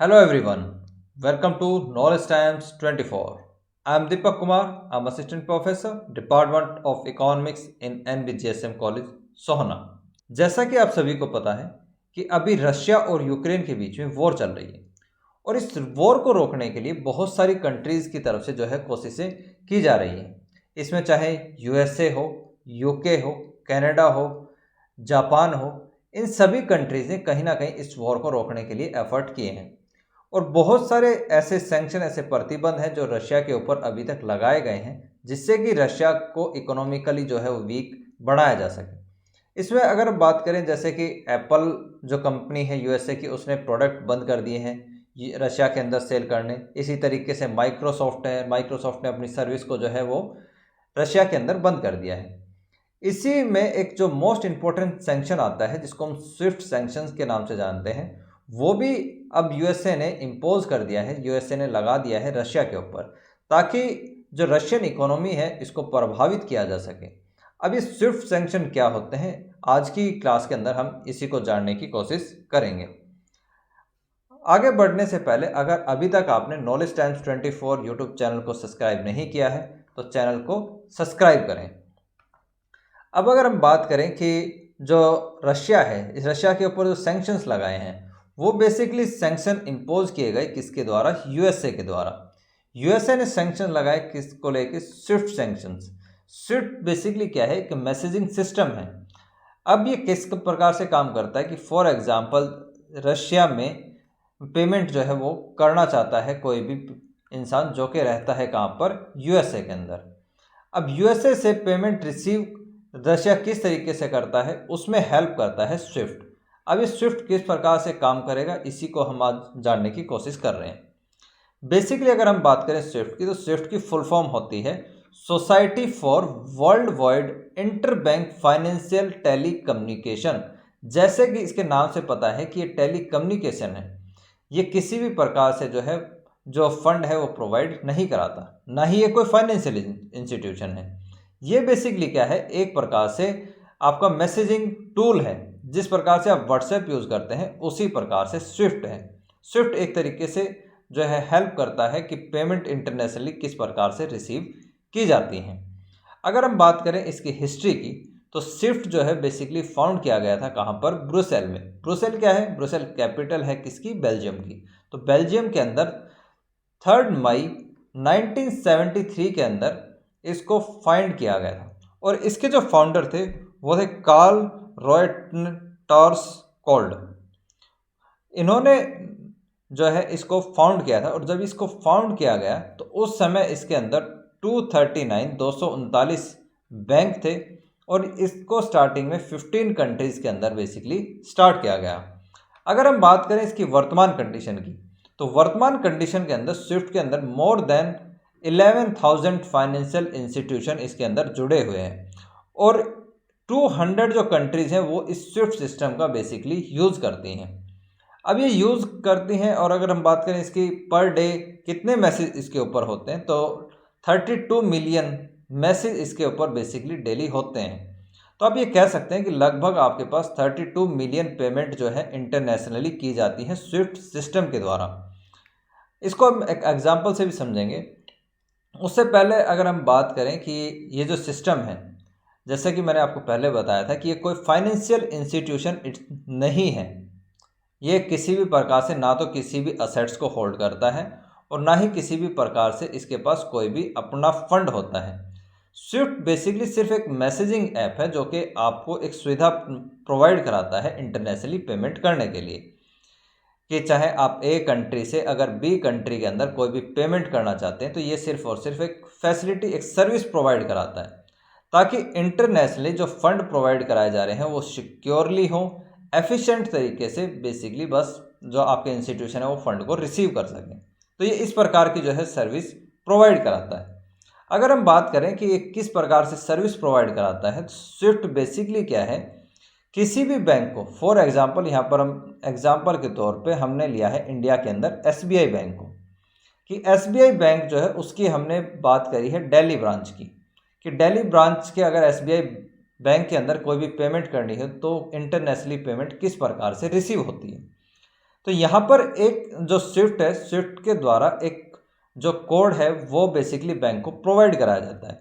Hello everyone, welcome to Knowledge Times 24. I am Deepak Kumar, I am Assistant Professor, Department of Economics in NBGSM College, सोहना। जैसा कि आप सभी को पता है कि अभी रशिया और यूक्रेन के बीच में वॉर चल रही है और इस वॉर को रोकने के लिए बहुत सारी कंट्रीज़ की तरफ से कोशिशें की जा रही हैं। इसमें चाहे यूएसए हो, यूके हो, कनाडा हो, जापान हो, इन सभी कंट्रीज़ ने कहीं ना कहीं इस वॉर को रोकने के लिए एफर्ट किए हैं और बहुत सारे ऐसे सैंक्शन, ऐसे प्रतिबंध हैं जो रशिया के ऊपर अभी तक लगाए गए हैं, जिससे कि रशिया को इकोनॉमिकली वो वीक बनाया जा सके। इसमें अगर बात करें, जैसे कि एप्पल जो कंपनी है यूएसए की, उसने प्रोडक्ट बंद कर दिए हैं रशिया के अंदर सेल करने। इसी तरीके से माइक्रोसॉफ्ट है, माइक्रोसॉफ्ट ने अपनी सर्विस को वो रशिया के अंदर बंद कर दिया है। इसी में एक जो मोस्ट इम्पोर्टेंट सैंक्शन आता है, जिसको हम स्विफ्ट सैंक्शंस के नाम से जानते हैं, वो भी अब यूएसए ने इम्पोज कर दिया है, यूएसए ने लगा दिया है रशिया के ऊपर, ताकि जो रशियन इकोनॉमी है इसको प्रभावित किया जा सके। अब ये स्विफ्ट सैंक्शन क्या होते हैं, आज की क्लास के अंदर हम इसी को जानने की कोशिश करेंगे। आगे बढ़ने से पहले अगर अभी तक आपने नॉलेज टाइम्स 24 यूट्यूब चैनल को सब्सक्राइब नहीं किया है तो चैनल को सब्सक्राइब करें। अब अगर हम बात करें कि जो रशिया है, इस रशिया के ऊपर जो सैंक्शंस लगाए हैं, वो बेसिकली सैंक्शन इम्पोज किए गए किसके द्वारा? यूएसए के द्वारा। यूएसए ने सैंक्शन लगाए किसको लेके? Swift sanctions. स्विफ्ट बेसिकली क्या है? कि मैसेजिंग सिस्टम है। अब ये किस प्रकार से काम करता है कि फॉर एग्जांपल रशिया में पेमेंट वो करना चाहता है कोई भी इंसान जो कि रहता है कहाँ पर? यूएसए के अंदर। अब यूएसए से पेमेंट रिसीव रशिया किस तरीके से करता है, उसमें हेल्प करता है स्विफ्ट। अब ये स्विफ्ट किस प्रकार से काम करेगा, इसी को हम आज जानने की कोशिश कर रहे हैं। बेसिकली अगर हम बात करें स्विफ्ट की, तो स्विफ्ट की फुल फॉर्म होती है society for worldwide interbank financial telecommunication. जैसे कि इसके नाम से पता है कि ये टेली कम्युनिकेशन है, ये किसी भी प्रकार से जो फंड है वो प्रोवाइड नहीं कराता, ना ही ये कोई फाइनेंशियल इंस्टीट्यूशन है। ये बेसिकली क्या है? एक प्रकार से आपका मैसेजिंग टूल है। जिस प्रकार से आप व्हाट्सएप यूज़ करते हैं उसी प्रकार से स्विफ्ट है। स्विफ्ट एक तरीके से हेल्प करता है कि पेमेंट इंटरनेशनली किस प्रकार से रिसीव की जाती हैं। अगर हम बात करें इसकी हिस्ट्री की, तो स्विफ्ट बेसिकली फाउंड किया गया था कहाँ पर? ब्रुसेल में। ब्रुसेल क्या है? ब्रुसेल कैपिटल है किसकी? बेल्जियम की। तो बेल्जियम के अंदर 3 मई 1973 के अंदर इसको फाइंड किया गया था और इसके जो फाउंडर थे वो थे कार्ल रॉयटर्स कोल्ड। इन्होंने इसको फाउंड किया था और जब इसको फाउंड किया गया तो उस समय इसके अंदर 239 बैंक थे और इसको स्टार्टिंग में 15 कंट्रीज़ के अंदर बेसिकली स्टार्ट किया गया। अगर हम बात करें इसकी वर्तमान कंडीशन की, तो वर्तमान कंडीशन के अंदर स्विफ्ट के अंदर मोर देन 11,000 फाइनेंशियल इंस्टीट्यूशन इसके अंदर जुड़े हुए हैं और 200 जो कंट्रीज़ हैं वो इस स्विफ्ट सिस्टम का बेसिकली यूज़ करती हैं। अब ये यूज़ करती हैं और अगर हम बात करें इसकी पर डे कितने मैसेज इसके ऊपर होते हैं, तो 32 मिलियन मैसेज इसके ऊपर बेसिकली डेली होते हैं। तो आप ये कह सकते हैं कि लगभग आपके पास 32 मिलियन पेमेंट इंटरनेशनली की जाती है स्विफ्ट सिस्टम के द्वारा। इसको हम एक एग्जांपल से भी समझेंगे। उससे पहले अगर हम बात करें कि ये जो सिस्टम है, जैसे कि मैंने आपको पहले बताया था कि ये कोई फाइनेंशियल इंस्टीट्यूशन नहीं है। ये किसी भी प्रकार से ना तो किसी भी असेट्स को होल्ड करता है और ना ही किसी भी प्रकार से इसके पास कोई भी अपना फंड होता है। स्विफ्ट बेसिकली सिर्फ एक मैसेजिंग ऐप है जो कि आपको एक सुविधा प्रोवाइड कराता है इंटरनेशनली पेमेंट करने के लिए, कि चाहे आप ए कंट्री से अगर बी कंट्री के अंदर कोई भी पेमेंट करना चाहते हैं तो ये सिर्फ और सिर्फ एक फैसिलिटी, एक सर्विस प्रोवाइड कराता है, ताकि इंटरनेशनली जो फंड प्रोवाइड कराए जा रहे हैं वो सिक्योरली हों, एफिशिएंट तरीके से बेसिकली बस जो आपके इंस्टीट्यूशन है वो फंड को रिसीव कर सकें। तो ये इस प्रकार की सर्विस प्रोवाइड कराता है। अगर हम बात करें कि ये किस प्रकार से सर्विस प्रोवाइड कराता है, तो स्विफ्ट बेसिकली क्या है? किसी भी बैंक को, फॉर एग्जांपल यहाँ पर हम एग्जांपल के तौर पे हमने लिया है इंडिया के अंदर एसबीआई बैंक को, कि एसबीआई बैंक उसकी हमने बात करी है दिल्ली ब्रांच की, कि दिल्ली ब्रांच के अगर एसबीआई बैंक के अंदर कोई भी पेमेंट करनी है तो इंटरनेशनली पेमेंट किस प्रकार से रिसीव होती है। तो यहाँ पर एक जो स्विफ्ट है, स्विफ्ट के द्वारा एक जो कोड है वो बेसिकली बैंक को प्रोवाइड कराया जाता है,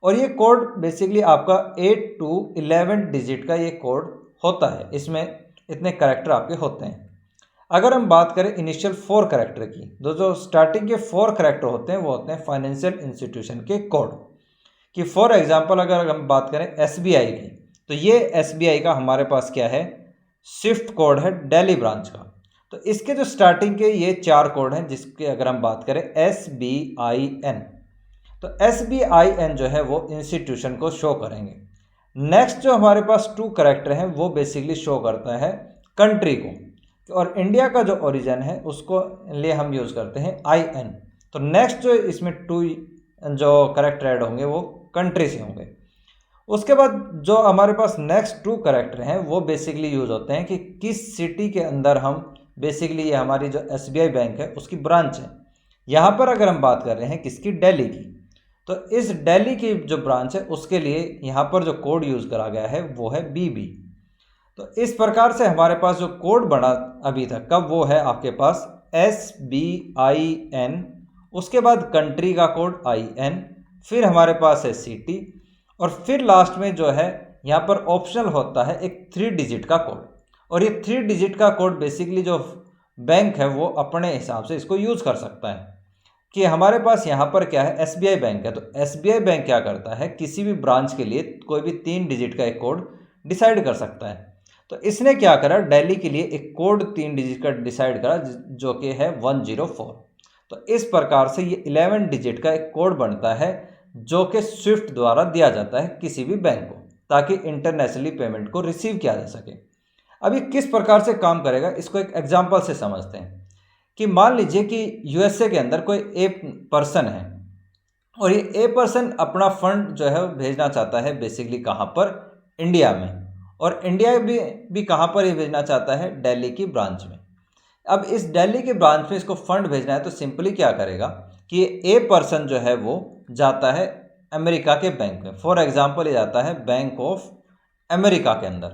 और ये कोड बेसिकली आपका 8 to 11 डिजिट का ये कोड होता है। इसमें इतने कैरेक्टर आपके होते हैं। अगर हम बात करें इनिशियल 4 कैरेक्टर की, जो स्टार्टिंग के 4 कैरेक्टर होते हैं वो होते हैं फाइनेंशियल इंस्टीट्यूशन के कोड कि फॉर एग्जांपल अगर हम बात करें एसबीआई की, तो ये एसबीआई का हमारे पास क्या है, स्विफ्ट कोड है दिल्ली ब्रांच का। तो इसके जो स्टार्टिंग के ये 4 कोड हैं, जिसके अगर हम बात करें SBIN, तो SBIN जो है वो इंस्टीट्यूशन को शो करेंगे। नेक्स्ट जो हमारे पास 2 कैरेक्टर हैं वो बेसिकली शो करता है कंट्री को, और इंडिया का जो ओरिजिन है उसको लिए हम यूज़ करते हैं IN। तो नेक्स्ट जो इसमें 2 जो कैरेक्टर ऐड होंगे वो कंट्री से होंगे। उसके बाद जो हमारे पास नेक्स्ट 2 कैरेक्टर हैं वो बेसिकली यूज़ होते हैं कि किस सिटी के अंदर हम बेसिकली, ये हमारी जो SBI बैंक है उसकी ब्रांच है। यहाँ पर अगर हम बात कर रहे हैं किसकी, दिल्ली की, तो इस दिल्ली की जो ब्रांच है उसके लिए यहाँ पर जो कोड यूज़ करा गया है वो है BB। तो इस प्रकार से हमारे पास जो कोड बना अभी तक का वो है आपके पास SBIN, उसके बाद कंट्री का कोड IN, फिर हमारे पास है सिटी, और फिर लास्ट में जो है यहाँ पर ऑप्शनल होता है एक 3 डिजिट का कोड। और ये 3 डिजिट का कोड बेसिकली जो बैंक है वो अपने हिसाब से इसको यूज़ कर सकता है। कि हमारे पास यहाँ पर क्या है, SBI बैंक है, तो SBI बैंक क्या करता है, किसी भी ब्रांच के लिए कोई भी 3 डिजिट का एक कोड डिसाइड कर सकता है। तो इसने क्या करा, दिल्ली के लिए एक कोड 3 डिजिट का डिसाइड करा जो कि है 104। तो इस प्रकार से ये 11 डिजिट का एक कोड बनता है जो कि स्विफ्ट द्वारा दिया जाता है किसी भी बैंक को, ताकि इंटरनेशनली पेमेंट को रिसीव किया जा सके। अभी किस प्रकार से काम करेगा इसको एक एग्जांपल से समझते हैं। कि मान लीजिए कि USA के अंदर कोई ए पर्सन है, और ये ए पर्सन अपना फंड जो है भेजना चाहता है बेसिकली कहाँ पर, इंडिया में, और इंडिया भी कहाँ पर ये भेजना चाहता है, दिल्ली की ब्रांच में। अब इस दिल्ली की ब्रांच में इसको फंड भेजना है तो सिंपली क्या करेगा कि ए पर्सन जो है वो जाता है अमेरिका के बैंक में, फॉर एग्जांपल ये जाता है बैंक ऑफ अमेरिका के अंदर,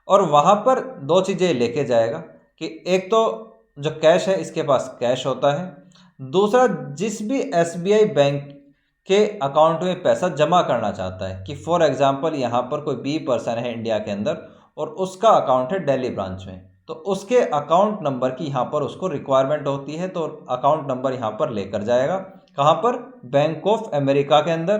और वहाँ पर 2 चीज़ें लेके जाएगा कि एक तो जो कैश है इसके पास कैश होता है, दूसरा जिस भी SBI बैंक के अकाउंट में पैसा जमा करना चाहता है, कि फॉर एग्जांपल यहाँ पर कोई B पर्सन है इंडिया के अंदर और उसका अकाउंट है दिल्ली ब्रांच में, तो उसके अकाउंट नंबर की यहाँ पर उसको रिक्वायरमेंट होती है, तो अकाउंट नंबर यहाँ पर लेकर जाएगा कहाँ पर, बैंक ऑफ अमेरिका के अंदर।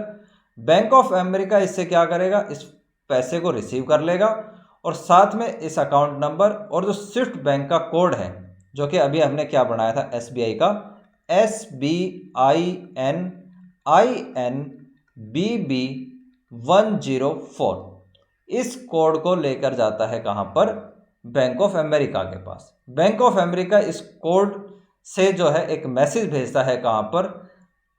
बैंक ऑफ अमेरिका इससे क्या करेगा, इस पैसे को रिसीव कर लेगा, और साथ में इस अकाउंट नंबर और जो स्विफ्ट बैंक का कोड है जो कि अभी हमने क्या बनाया था SBI का, SBININBB104, इस कोड को लेकर जाता है कहाँ पर, बैंक ऑफ अमेरिका के पास। बैंक ऑफ अमेरिका इस कोड से जो है एक मैसेज भेजता है कहाँ पर,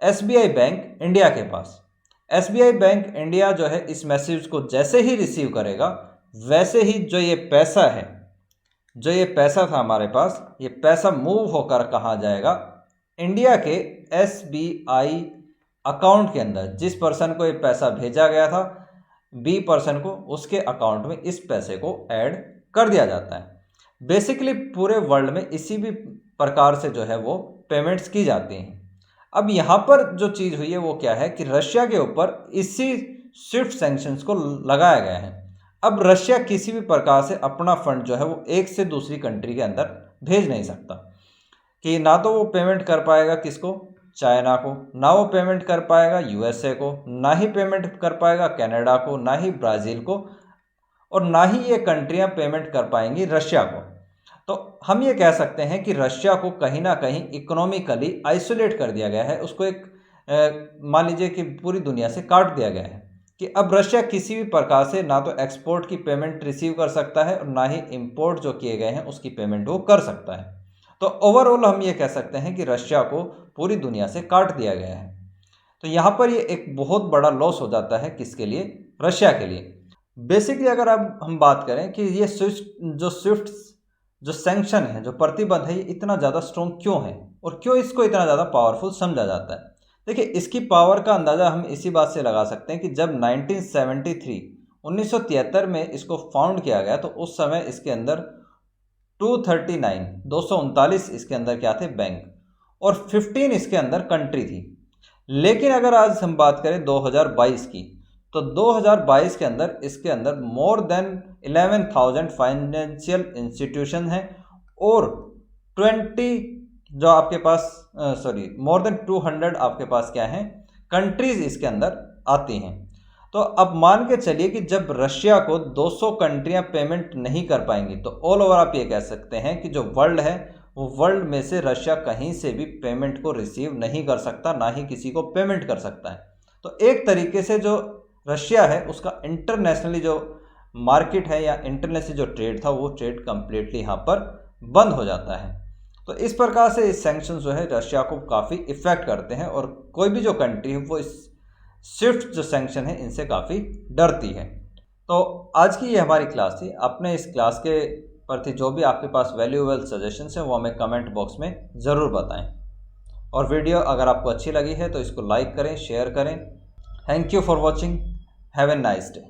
SBI बैंक इंडिया के पास। SBI बैंक इंडिया जो है इस मैसेज को जैसे ही रिसीव करेगा, वैसे ही जो ये पैसा है, जो ये पैसा था हमारे पास, ये पैसा मूव होकर कहाँ जाएगा, इंडिया के SBI अकाउंट के अंदर। जिस पर्सन को ये पैसा भेजा गया था B पर्सन को, उसके अकाउंट में इस पैसे को ऐड कर दिया जाता है। बेसिकली पूरे वर्ल्ड में इसी भी प्रकार से जो है वो पेमेंट्स की जाती हैं। अब यहाँ पर जो चीज़ हुई है वो क्या है कि रशिया के ऊपर इसी स्विफ्ट सैंक्शंस को लगाया गया है। अब रशिया किसी भी प्रकार से अपना फंड जो है वो एक से दूसरी कंट्री के अंदर भेज नहीं सकता, कि ना तो वो पेमेंट कर पाएगा किसको, चाइना को, ना वो पेमेंट कर पाएगा USA को, ना ही पेमेंट कर पाएगा कनाडा को, ना ही ब्राज़ील को, और ना ही ये कंट्रियां पेमेंट कर पाएंगी रशिया को। तो हम ये कह सकते हैं कि रशिया को कहीं ना कहीं इकोनॉमिकली आइसोलेट कर दिया गया है, उसको एक मान लीजिए कि पूरी दुनिया से काट दिया गया है, कि अब रशिया किसी भी प्रकार से ना तो एक्सपोर्ट की पेमेंट रिसीव कर सकता है और ना ही इंपोर्ट जो किए गए हैं उसकी पेमेंट वो कर सकता है। तो ओवरऑल हम ये कह सकते हैं कि रशिया को पूरी दुनिया से काट दिया गया है। तो यहाँ पर ये एक बहुत बड़ा लॉस हो जाता है किसके लिए, रशिया के लिए। बेसिकली अगर अब हम बात करें कि ये स्विफ्ट जो सैंक्शन है, जो प्रतिबंध है, ये इतना ज़्यादा स्ट्रॉन्ग क्यों है और क्यों इसको इतना ज़्यादा पावरफुल समझा जाता है। देखिए, इसकी पावर का अंदाज़ा हम इसी बात से लगा सकते हैं कि जब 1973 में इसको फाउंड किया गया तो उस समय इसके अंदर 239 इसके अंदर क्या थे, बैंक, और 15 इसके अंदर कंट्री थी। लेकिन अगर आज हम बात करें 2022 की, तो 2022 के अंदर इसके अंदर मोर देन 11,000 फाइनेंशियल इंस्टीट्यूशन हैं और 20 जो आपके पास मोर देन 200 आपके पास क्या है, कंट्रीज इसके अंदर आती हैं। तो अब मान के चलिए कि जब रशिया को 200 कंट्रियां पेमेंट नहीं कर पाएंगी, तो ऑल ओवर आप ये कह सकते हैं कि जो वर्ल्ड है वो वर्ल्ड में से रशिया कहीं से भी पेमेंट को रिसीव नहीं कर सकता, ना ही किसी को पेमेंट कर सकता है। तो एक तरीके से जो रशिया है उसका इंटरनेशनली जो मार्केट है या इंटरनेशनली जो ट्रेड था वो ट्रेड कंप्लीटली यहाँ पर बंद हो जाता है। तो इस प्रकार से इस सैंक्शन जो है रशिया को काफ़ी इफेक्ट करते हैं और कोई भी जो कंट्री है वो इस स्विफ्ट जो सैंक्शन है इनसे काफ़ी डरती है। तो आज की ये हमारी क्लास थी। अपने इस क्लास के प्रति जो भी आपके पास वैल्यूएबल सजेशंस हैं वो हमें कमेंट बॉक्स में ज़रूर बताएं। और वीडियो अगर आपको अच्छी लगी है तो इसको लाइक करें, शेयर करें। Thank you for watching. Have a nice day.